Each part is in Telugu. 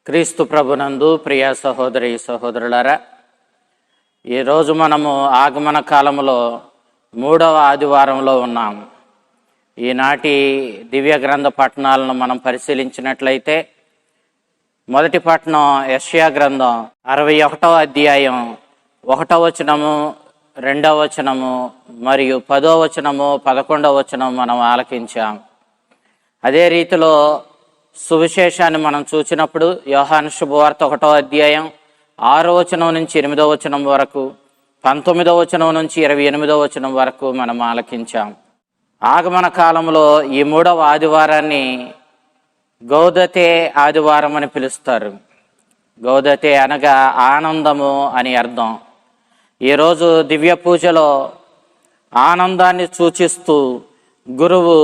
క్రీస్తు ప్రభునందు ప్రియ సహోదరి సహోదరులారా, ఈరోజు మనము ఆగమన కాలంలో 3వ ఆదివారంలో ఉన్నాము. ఈనాటి దివ్య గ్రంథ పట్టణాలను మనం పరిశీలించినట్లయితే, మొదటి పట్టణం యెషయా గ్రంథం 61వ అధ్యాయం 1వ వచనము, 2వ వచనము మరియు 10వ వచనము, 11వ వచనం మనం ఆలకించాం. అదే రీతిలో సువిశేషాన్ని మనం చూసినప్పుడు యోహాను శుభవార్త 1వ అధ్యాయం 6వ వచనం నుంచి 8వ వచనం వరకు, 19వ వచనం నుంచి 28వ వచనం వరకు మనం ఆలకించాం. ఆగమన కాలంలో ఈ 3వ ఆదివారాన్ని గౌదతే ఆదివారం అని పిలుస్తారు. గౌదతే అనగా ఆనందము అని అర్థం. ఈరోజు దివ్య పూజలో ఆనందాన్ని సూచిస్తూ గురువు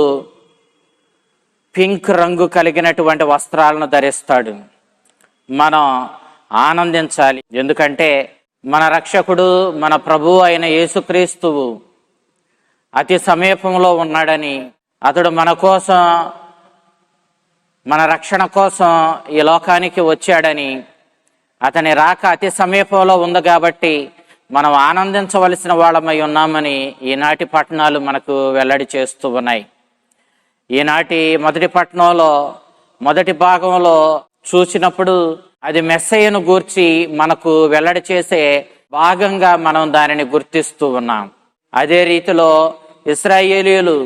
పింక్ రంగు కలిగినటువంటి వస్త్రాలను ధరిస్తాడు. మనం ఆనందించాలి, ఎందుకంటే మన రక్షకుడు, మన ప్రభువు అయిన యేసుక్రీస్తువు అతి సమీపంలో ఉన్నాడని, అతడు మన కోసం, మన రక్షణ కోసం ఈ లోకానికి వచ్చాడని, అతని రాక అతి సమీపంలో ఉంది కాబట్టి మనం ఆనందించవలసిన వాళ్ళమై ఉన్నామని ఈనాటి పట్టణాలు మనకు వెల్లడి చేస్తూ ఉన్నాయి. ఈనాటి మొదటి పట్టణంలో మొదటి భాగంలో చూసినప్పుడు అది మెస్సయ్యను గూర్చి మనకు వెల్లడి చేసే భాగంగా మనం దానిని గుర్తిస్తూ ఉన్నాం. అదే రీతిలో ఇశ్రాయేలీయులు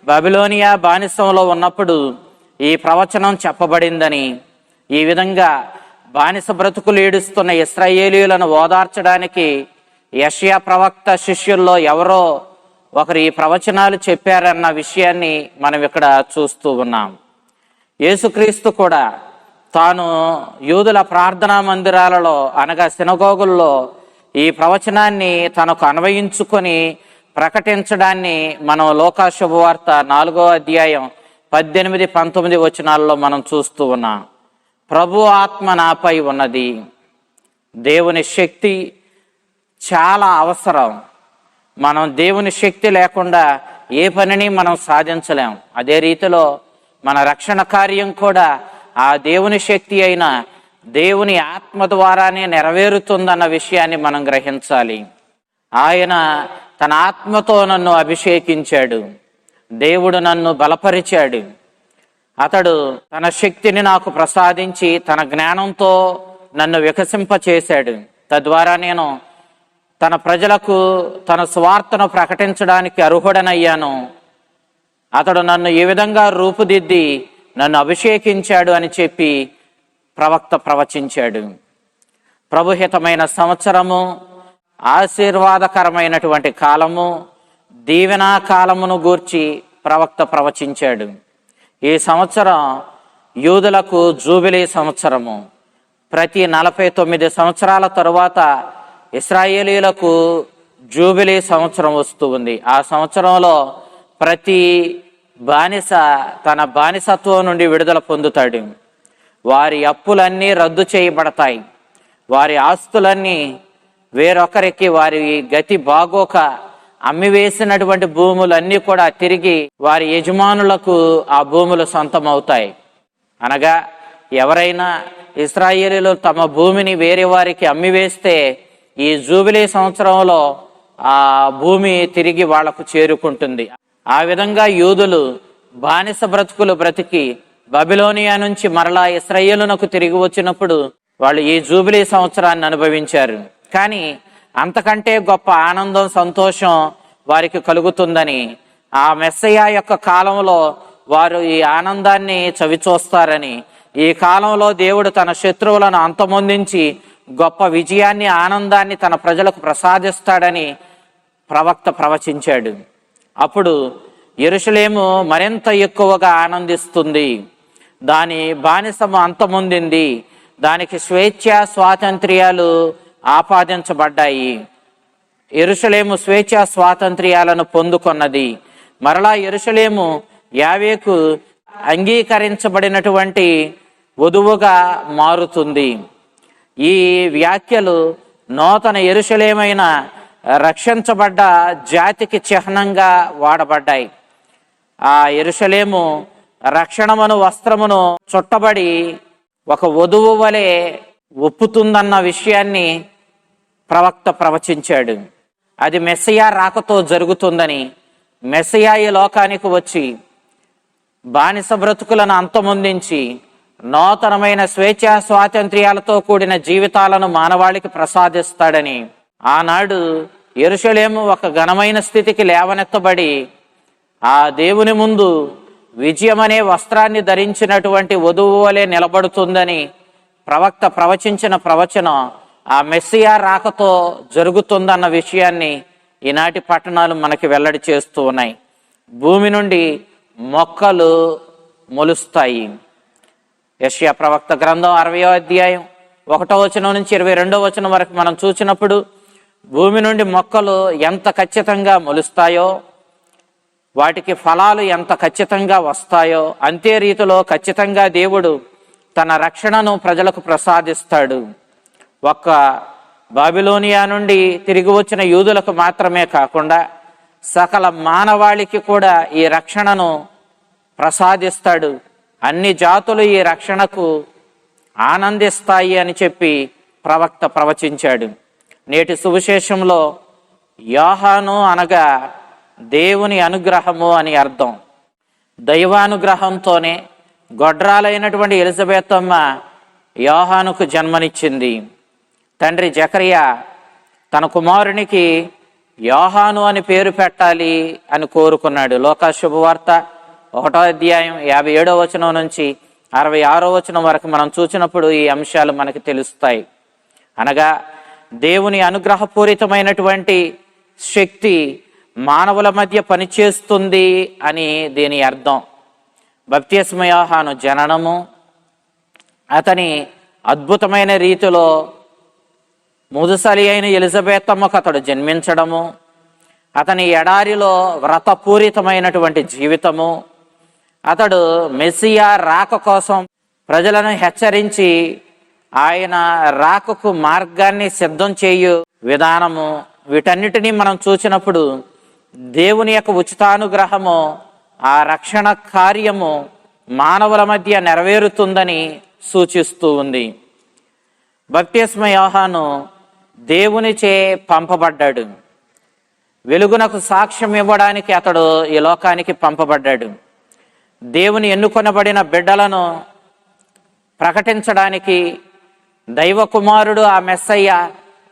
బబిలోనియా బానిసంలో ఉన్నప్పుడు ఈ ప్రవచనం చెప్పబడిందని, ఈ విధంగా బానిస బ్రతుకులు ఏడుస్తున్న ఇశ్రాయేలీయులను ఓదార్చడానికి యెషయా ప్రవక్త శిష్యుల్లో ఎవరో ఒకరు ఈ ప్రవచనాలు చెప్పారన్న విషయాన్ని మనం ఇక్కడ చూస్తూ ఉన్నాం. యేసుక్రీస్తు కూడా తాను యూదుల ప్రార్థనా మందిరాలలో అనగా సినగోగుల్లో ఈ ప్రవచనాన్ని తనకు అన్వయించుకొని ప్రకటించడాన్ని మనం లూకా శుభవార్త 4వ అధ్యాయం 18, 19 వచనాల్లో మనం చూస్తూ ఉన్నాం. ప్రభు ఆత్మ నాపై ఉన్నది. దేవుని శక్తి చాలా అవసరం. మనం దేవుని శక్తి లేకుండా ఏ పనిని మనం సాధించలేం. అదే రీతిలో మన రక్షణ కార్యం కూడా ఆ దేవుని శక్తి అయిన దేవుని ఆత్మ ద్వారానే నెరవేరుతుందన్న విషయాన్ని మనం గ్రహించాలి. ఆయన తన ఆత్మతో నన్ను అభిషేకించాడు, దేవుడు నన్ను బలపరిచాడు. అతడు తన శక్తిని నాకు ప్రసాదించి తన జ్ఞానంతో నన్ను వికసింపచేశాడు. తద్వారా నేను తన ప్రజలకు తన స్వార్థను ప్రకటించడానికి అర్హుడనయ్యాను. అతడు నన్ను ఈ విధంగా రూపుదిద్ది నన్ను అభిషేకించాడు అని చెప్పి ప్రవక్త ప్రవచించాడు. ప్రభుహితమైన సంవత్సరము, ఆశీర్వాదకరమైనటువంటి కాలము, దీవెనా కాలమును గూర్చి ప్రవక్త ప్రవచించాడు. ఈ సంవత్సరం యూదులకు జూబిలీ సంవత్సరము. ప్రతి 49 సంవత్సరాల తరువాత ఇశ్రాయేలీయులకు జూబిలీ సంవత్సరం వస్తూ ఉంది. ఆ సంవత్సరంలో ప్రతి బానిస తన బానిసత్వం నుండి విడుదల పొందుతాడు. వారి అప్పులన్నీ రద్దు చేయబడతాయి. వారి ఆస్తులన్నీ వేరొకరికి, వారి గతి బాగోక అమ్మివేసినటువంటి భూములన్నీ కూడా తిరిగి వారి యజమానులకు ఆ భూములు సొంతమవుతాయి. అనగా ఎవరైనా ఇశ్రాయేలీయులు తమ భూమిని వేరే వారికి అమ్మివేస్తే ఈ జూబిలీ సంవత్సరంలో ఆ భూమి తిరిగి వాళ్లకు చేరుకుంటుంది. ఆ విధంగా యూదులు బానిస బ్రతుకులు బ్రతికి బబిలోనియా నుంచి మరలా ఇశ్రాయేలునకు తిరిగి వచ్చినప్పుడు వాళ్ళు ఈ జూబిలీ సంవత్సరాన్ని అనుభవించారు. కానీ అంతకంటే గొప్ప ఆనందం, సంతోషం వారికి కలుగుతుందని, ఆ మెస్సయ్య యొక్క కాలంలో వారు ఈ ఆనందాన్ని చవిచూస్తారని, ఈ కాలంలో దేవుడు తన శత్రువులను అంతమొందించి గొప్ప విజయాన్ని, ఆనందాన్ని తన ప్రజలకు ప్రసాదిస్తాడని ప్రవక్త ప్రవచించాడు. అప్పుడు యెరూషలేము మరింత ఎక్కువగా ఆనందిస్తుంది. దాని బానిసము అంతమొందింది. దానికి స్వేచ్ఛ, స్వాతంత్ర్యాలు ఆపాదించబడ్డాయి. యెరూషలేము స్వేచ్ఛ స్వాతంత్ర్యాలను పొందుకొన్నది. మరలా యెరూషలేము యావేకు అంగీకరించబడినటువంటి వధువుగా మారుతుంది. ఈ వ్యాఖ్యలు నూతన యెరూషలేమైన రక్షించబడ్డ జాతికి చిహ్నంగా వాడబడ్డాయి. ఆ యెరూషలేము రక్షణమును వస్త్రమును చుట్టబడి ఒక వధువు వలె ఒప్పుతుందన్న విషయాన్ని ప్రవక్త ప్రవచించాడు. అది మెస్సియా రాకతో జరుగుతుందని, మెస్సియా ఈ లోకానికి వచ్చి బానిస బ్రతుకులను అంతమొందించి నూతనమైన స్వేచ్ఛా స్వాతంత్ర్యాలతో కూడిన జీవితాలను మానవాళికి ప్రసాదిస్తాడని, ఆనాడు యెరూషలేము ఒక ఘనమైన స్థితికి లేవనెత్తబడి ఆ దేవుని ముందు విజయమనే వస్త్రాన్ని ధరించినటువంటి వధువు వలె నిలబడుతుందని ప్రవక్త ప్రవచించిన ప్రవచనం ఆ మెస్సియా రాకతో జరుగుతుందన్న విషయాన్ని ఈనాటి పట్టణాలు మనకి వెల్లడి చేస్తూ ఉన్నాయి. భూమి నుండి మొక్కలు మొలుస్తాయి. యెషయా ప్రవక్త గ్రంథం 60వ అధ్యాయం 1వ వచనం నుంచి 22వ వచనం వరకు మనం చూసినప్పుడు భూమి నుండి మొక్కలు ఎంత ఖచ్చితంగా మొలుస్తాయో, వాటికి ఫలాలు ఎంత ఖచ్చితంగా వస్తాయో, అంతే రీతిలో ఖచ్చితంగా దేవుడు తన రక్షణను ప్రజలకు ప్రసాదిస్తాడు. ఒక్క బాబిలోనియా నుండి తిరిగి వచ్చిన యూదులకు మాత్రమే కాకుండా సకల మానవాళికి కూడా ఈ రక్షణను ప్రసాదిస్తాడు. అన్ని జాతులు ఈ రక్షణకు ఆనందిస్తాయి అని చెప్పి ప్రవక్త ప్రవచించాడు. నేటి సువిశేషంలో యోహాను అనగా దేవుని అనుగ్రహము అని అర్థం. దైవానుగ్రహంతోనే గొడ్రాలైనటువంటి ఎలిజబెతమ్మ యోహానుకు జన్మనిచ్చింది. తండ్రి జకరియా తన కుమారునికి యోహాను అని పేరు పెట్టాలి అని కోరుకున్నాడు. లోకా శుభవార్త 1వ అధ్యాయం 57వ వచనం నుంచి 66వ వచనం వరకు మనం చూసినప్పుడు ఈ అంశాలు మనకి తెలుస్తాయి. అనగా దేవుని అనుగ్రహపూరితమైనటువంటి శక్తి మానవుల మధ్య పనిచేస్తుంది అని దీని అర్థం. బప్తిస్మ యోహాను జననము, అతని అద్భుతమైన రీతిలో ముదుసలి అయిన ఎలిజబెతమ్మకు అతడు జన్మించడము, అతని ఎడారిలో వ్రతపూరితమైనటువంటి జీవితము, అతడు మెస్సియా రాక కోసం ప్రజలను హెచ్చరించి ఆయన రాకకు మార్గాన్ని సిద్ధం చేయు విధానము, వీటన్నిటినీ మనం చూసినప్పుడు దేవుని యొక్క ఉచితానుగ్రహము, ఆ రక్షణ కార్యము మానవుల మధ్య నెరవేరుతుందని సూచిస్తూ ఉంది. బప్తిస్మ యోహాను దేవునిచే పంపబడ్డాడు. వెలుగునకు సాక్ష్యం ఇవ్వడానికి అతడు ఈ లోకానికి పంపబడ్డాడు. దేవుని ఎన్నుకొనబడిన బిడ్డలను ప్రకటించడానికి దైవ కుమారుడు ఆ మెస్సయ్య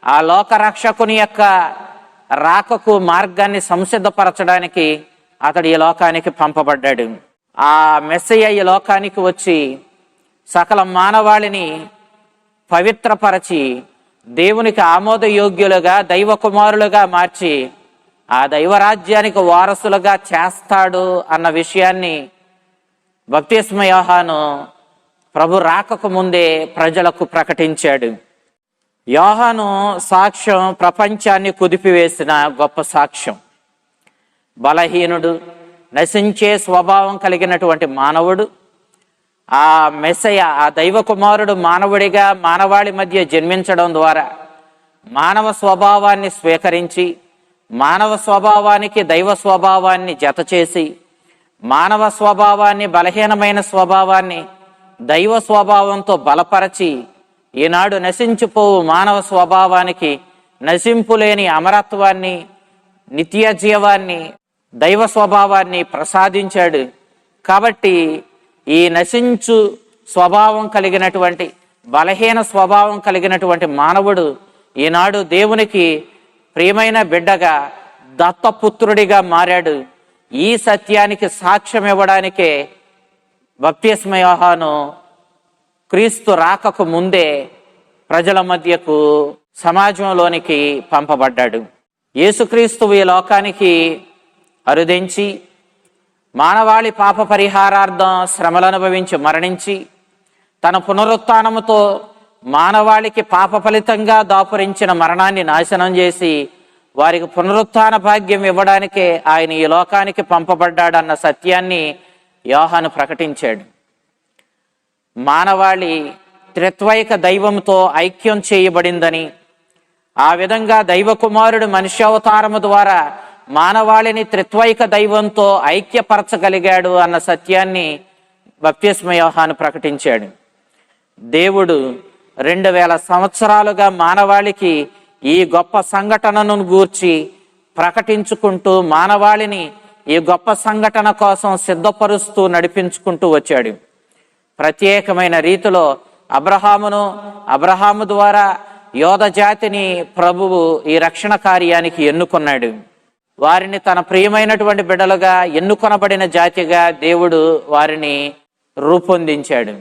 ఆ లోకరక్షకుని యొక్క రాకకు మార్గాన్ని సంసిద్ధపరచడానికి అతడు ఈ లోకానికి పంపబడ్డాడు. ఆ మెస్సయ్య ఈ లోకానికి వచ్చి సకల మానవాళిని పవిత్రపరచి దేవునికి ఆమోదయోగ్యులుగా దైవ కుమారులుగా మార్చి ఆ దైవరాజ్యానికి వారసులుగా చేస్తాడు అన్న విషయాన్ని బప్తిస్మ యోహాను ప్రభు రాకకు ముందే ప్రజలకు ప్రకటించాడు. యోహాను సాక్ష్యం ప్రపంచాన్ని కుదిపివేసిన గొప్ప సాక్ష్యం. బలహీనుడు, నశించే స్వభావం కలిగినటువంటి మానవుడు, ఆ మెస్సయ్య ఆ దైవ కుమారుడు మానవుడిగా మానవాళి మధ్య జన్మించడం ద్వారా మానవ స్వభావాన్ని స్వీకరించి మానవ స్వభావానికి దైవ స్వభావాన్ని జత చేసి మానవ స్వభావాన్ని బలహీనమైన స్వభావాన్ని దైవ స్వభావంతో బలపరచి ఈనాడు నశించిపోవు మానవ స్వభావానికి నశింపులేని అమరత్వాన్ని, నిత్య జీవాన్ని, దైవ స్వభావాన్ని ప్రసాదించాడు. కాబట్టి ఈ నశించు స్వభావం కలిగినటువంటి బలహీన స్వభావం కలిగినటువంటి మానవుడు ఈనాడు దేవునికి ప్రియమైన బిడ్డగా దత్తపుత్రుడిగా మారాడు. ఈ సత్యానికి సాక్ష్యం ఇవ్వడానికే బప్తిస్మ యోహాను క్రీస్తు రాకకు ముందే ప్రజల మధ్యకు సమాజంలోనికి పంపబడ్డాడు. యేసుక్రీస్తు ఈ లోకానికి అరుదించి మానవాళి పాప పరిహారార్థం శ్రమలు అనుభవించి మరణించి తన పునరుత్థానముతో మానవాళికి పాప ఫలితంగా దాపురించిన మరణాన్ని నాశనం చేసి వారికి పునరుత్థాన భాగ్యం ఇవ్వడానికే ఆయన ఈ లోకానికి పంపబడ్డాడన్న సత్యాన్ని యోహాను ప్రకటించాడు. మానవాళి త్రిత్వైక దైవంతో ఐక్యం చేయబడిందని, ఆ విధంగా దైవ కుమారుడు మనుష్యావతారము ద్వారా మానవాళిని త్రిత్వైక దైవంతో ఐక్యపరచగలిగాడు అన్న సత్యాన్ని బప్తిస్మ యోహాను ప్రకటించాడు. దేవుడు 2000 సంవత్సరాలుగా మానవాళికి ఈ గొప్ప సంఘటనను గూర్చి ప్రకటించుకుంటూ మానవాళిని ఈ గొప్ప సంఘటన కోసం సిద్ధపరుస్తూ నడిపించుకుంటూ వచ్చాడు. ప్రత్యేకమైన రీతిలో అబ్రహాము ద్వారా యోధ జాతిని ప్రభువు ఈ రక్షణ కార్యానికి ఎన్నుకున్నాడు. వారిని తన ప్రియమైనటువంటి బిడ్డలుగా ఎన్నుకొనబడిన జాతిగా దేవుడు వారిని రూపొందించాడు.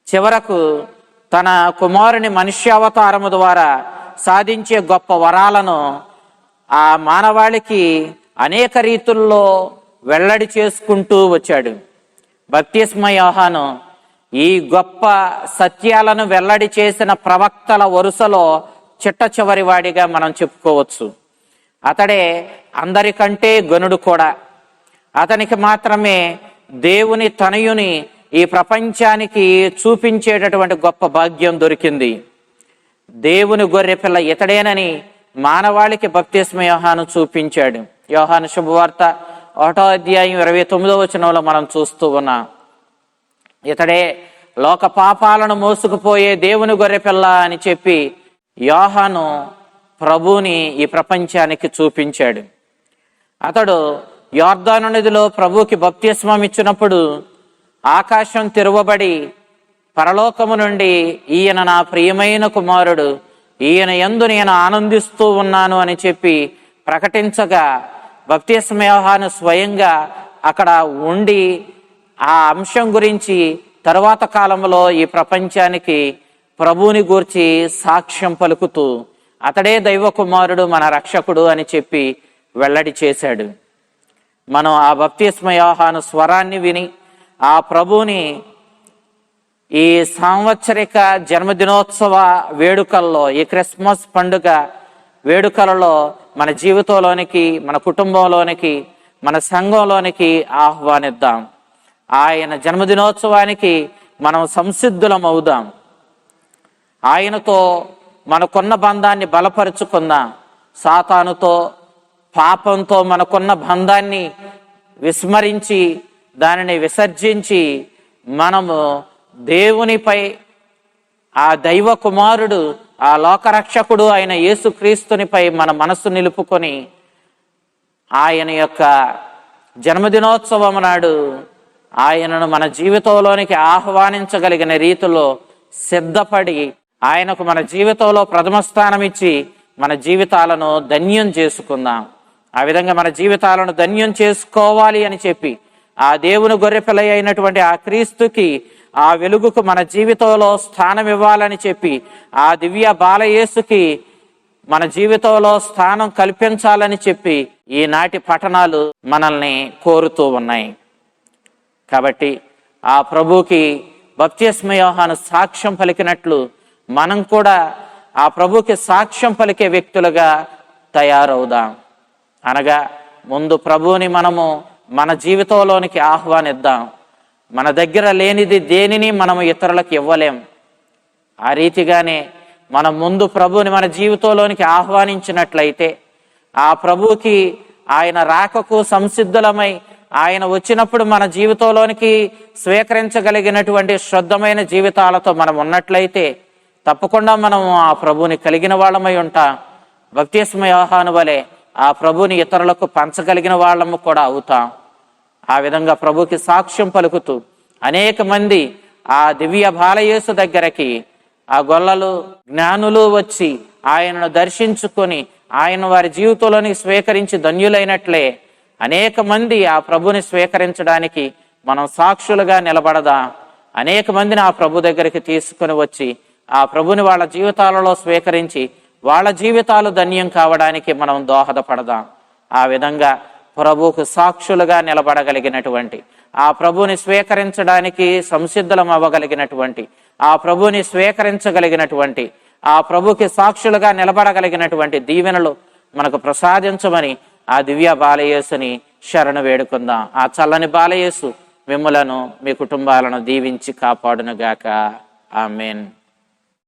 చివరకు తన కుమారుని మనుష్యావతారము ద్వారా సాధించే గొప్ప వరాలను ఆ మానవాళికి అనేక రీతుల్లో వెల్లడి చేసుకుంటూ వచ్చాడు. బప్తిస్మ యోహాను ఈ గొప్ప సత్యాలను వెల్లడి చేసిన ప్రవక్తల వరుసలో చిట్ట చివరి వాడిగా మనం చెప్పుకోవచ్చు. అతడే అందరికంటే గనుడు కూడా. అతనికి మాత్రమే దేవుని తనయుని ఈ ప్రపంచానికి చూపించేటటువంటి గొప్ప భాగ్యం దొరికింది. దేవుని గొర్రెపిల్ల ఇతడేనని మానవాళికి బప్తిస్మ యోహాను చూపించాడు. యోహాను శుభవార్త 1వ అధ్యాయం 29వ వచనంలో మనం చూస్తూ ఉన్నాం. ఇతడే లోక పాపాలను మోసుకుపోయే దేవుని గొర్రెపిల్ల అని చెప్పి యోహాను ప్రభువుని ఈ ప్రపంచానికి చూపించాడు. అతడు యోర్దాను నదిలో ప్రభువుకి బప్తిస్మం ఇచ్చినప్పుడు ఆకాశం తెరవబడి పరలోకము నుండి ఈయన నా ప్రియమైన కుమారుడు, ఈయన యందు నేను ఆనందిస్తూ ఉన్నాను అని చెప్పి ప్రకటించగా బప్తిస్మ యోహాను స్వయంగా అక్కడ ఉండి ఆ అంశం గురించి తరువాత కాలంలో ఈ ప్రపంచానికి ప్రభువుని గూర్చి సాక్ష్యం పలుకుతూ అతడే దైవ కుమారుడు, మన రక్షకుడు అని చెప్పి వెల్లడి చేశాడు. మనం ఆ బప్తిస్మ యోహాను స్వరాన్ని విని ఆ ప్రభువుని ఈ సాంవత్సరిక జన్మదినోత్సవ వేడుకల్లో, ఈ క్రిస్మస్ పండుగ వేడుకలలో మన జీవితంలోనికి, మన కుటుంబంలోనికి, మన సంఘంలోనికి ఆహ్వానిద్దాం. ఆయన జన్మదినోత్సవానికి మనం సంసిద్ధులం అవుదాం. ఆయనతో మనకున్న బంధాన్ని బలపరుచుకుందాం. సాతానుతో, పాపంతో మనకున్న బంధాన్ని విస్మరించి దానిని విసర్జించి మనము దేవునిపై, ఆ దైవ కుమారుడు, ఆ లోకరక్షకుడు అయిన యేసుక్రీస్తునిపై మన మనస్సు నిలుపుకొని ఆయన యొక్క జన్మదినోత్సవం నాడు ఆయనను మన జీవితంలోనికి ఆహ్వానించగలిగిన రీతిలో సిద్ధపడి ఆయనకు మన జీవితంలో ప్రథమ స్థానం ఇచ్చి మన జీవితాలను ధన్యం చేసుకుందాం. ఆ విధంగా మన జీవితాలను ధన్యం చేసుకోవాలి అని చెప్పి ఆ దేవుని గొర్రెపిల్ల అయినటువంటి ఆ క్రీస్తుకి, ఆ వెలుగుకు మన జీవితంలో స్థానం ఇవ్వాలని చెప్పి ఆ దివ్య బాలయేసుకి మన జీవితంలో స్థానం కల్పించాలని చెప్పి ఈనాటి పఠనాలు మనల్ని కోరుతూ ఉన్నాయి. కాబట్టి ఆ ప్రభుకి బప్తిస్మ యోహాను సాక్ష్యం పలికినట్లు మనం కూడా ఆ ప్రభుకి సాక్ష్యం పలికే వ్యక్తులుగా తయారవుదాం. అనగా ముందు ప్రభువుని మనము మన జీవితంలోనికి ఆహ్వానిద్దాం. మన దగ్గర లేనిది దేనిని మనము ఇతరులకు ఇవ్వలేం. ఆ రీతిగానే మనం ముందు ప్రభువుని మన జీవితంలోనికి ఆహ్వానించినట్లయితే ఆ ప్రభువుకి, ఆయన రాకకు సంసిద్ధులమై ఆయన వచ్చినప్పుడు మన జీవితంలోనికి స్వీకరించగలిగినటువంటి శుద్ధమైన జీవితాలతో మనం ఉన్నట్లయితే తప్పకుండా మనం ఆ ప్రభువుని కలిగిన వాళ్ళమై ఉంటాం. బప్తిస్మ యోహాను వలె ఆ ప్రభువుని ఇతరులకు పంచగలిగిన వాళ్ళము కూడా అవుతాం. ఆ విధంగా ప్రభుకి సాక్ష్యం పలుకుతూ అనేక మంది ఆ దివ్య బాలయేసు దగ్గరకి, ఆ గొల్లలు, జ్ఞానులు వచ్చి ఆయనను దర్శించుకొని ఆయన వారి జీవితంలోని స్వీకరించి ధన్యులైనట్లే అనేక మంది ఆ ప్రభుని స్వీకరించడానికి మనం సాక్షులుగా నిలబడదాం. అనేక మందిని ఆ ప్రభు దగ్గరికి తీసుకొని వచ్చి ఆ ప్రభుని వాళ్ళ జీవితాలలో స్వీకరించి వాళ్ళ జీవితాలు ధన్యం కావడానికి మనం దోహదపడదాం. ఆ విధంగా ప్రభువుకు సాక్షులుగా నిలబడగలిగినటువంటి, ఆ ప్రభుని స్వీకరించడానికి సంసిద్ధులం అవ్వగలిగినటువంటి, ఆ ప్రభుని స్వీకరించగలిగినటువంటి, ఆ ప్రభుకి సాక్షులుగా నిలబడగలిగినటువంటి దీవెనలు మనకు ప్రసాదించమని ఆ దివ్య బాలయేసుని శరణు వేడుకుందాం. ఆ చల్లని బాలయేసు మిమ్ములను, మీ కుటుంబాలను దీవించి కాపాడునుగాక. ఆమేన్.